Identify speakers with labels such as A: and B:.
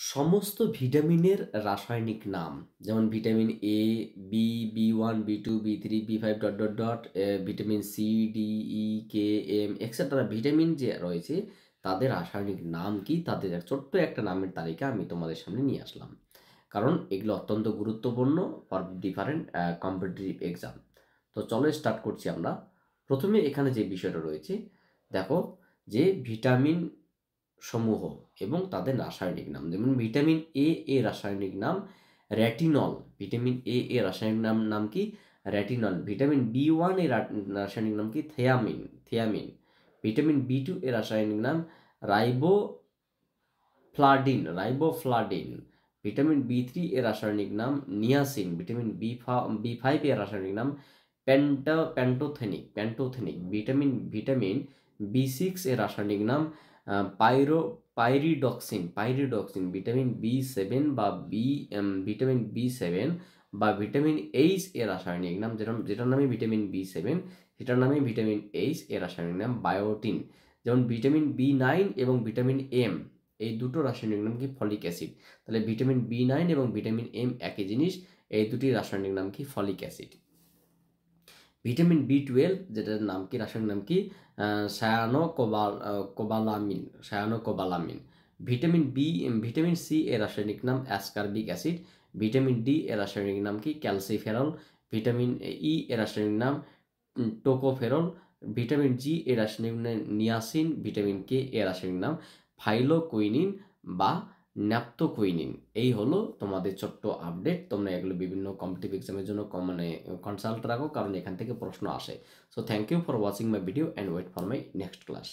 A: সমস্ত ভিটামিনের রাসায়নিক নাম, যেমন ভিটামিন এ, বি, বি1, বি2, বি3, বি5 dot dot dot, vitamin C, D, E, K, M etcetera vitamin যে রয়েছে তাদের রাসায়নিক নাম কি, তাদের ছোট্ট একটা নামের তালিকা আমি তোমাদের সামনে নিয়ে আসলাম, কারণ এগুলো অত্যন্ত গুরুত্বপূর্ণ ফর ডিফারেন্ট কম্পিটিটিভ এক্সাম। তো চলো স্টার্ট করছি আমরা। প্রথমে এখানে যে বিষয়টা রয়েছে দেখো, যে ভিটামিন সমূহ এবং তাদের রাসায়নিক নাম। যেমন ভিটামিন এ এর রাসায়নিক নাম রেটিনল। ভিটামিন এ এর রাসায়নিক নাম কি? রেটিনল। ভিটামিন বি1 এর রাসায়নিক নাম কি? থিয়ামিন। ভিটামিন বি2 এর রাসায়নিক নাম রাইবোফ্লাডিন। ভিটামিন বি3 এর রাসায়নিক নাম নিয়াসিন। ভিটামিন বি5 এর রাসায়নিক নাম প্যান্টোথেনিক। ভিটামিন বি6 এর রাসায়নিক নাম পাইরিডক্সিন। ভিটামিন বি7 বা ভিটামিন এইচ এর রাসায়নিক নাম, যেটার নামে ভিটামিন বি7, সেটার নামে ভিটামিন এইচ এর রাসায়নিক নাম বায়োটিন। যেমন ভিটামিন বি9 এবং ভিটামিন এম, এই দুটো রাসায়নিক নাম কি? Folic acid. তাহলে ভিটামিন বি9 এবং ভিটামিন এম একই জিনিস, এই দুটি রাসায়নিক নাম কি? Folic acid. ভিটামিন বি12, যেটার নাম কি, রাসায়নিক নাম কি? সায়ানোকোবালামিন। ভিটামিন সি এর রাসায়নিক নাম অ্যাসকারবিক অ্যাসিড। ভিটামিন ডি এর রাসায়নিক নাম কি? ক্যালসিফেরল। ভিটামিন ই এর রাসায়নিক নাম টোকোফেরল। ভিটামিন জি এর রাসায়নিক নাম নিয়াসিন। ভিটামিন কে এর রাসায়নিক নাম ফাইলোকুইনিন বা ন্যাপথোকুইনিন। এই হলো তোমাদের ছোট্ট আপডেট। তোমরা এগুলো বিভিন্ন কম্পিটিটিভ এক্সামের জন্য মানে কনসাল্ট রাখো, কারণ এখান থেকে প্রশ্ন আসে। So thank you for watching my video and wait for my next class.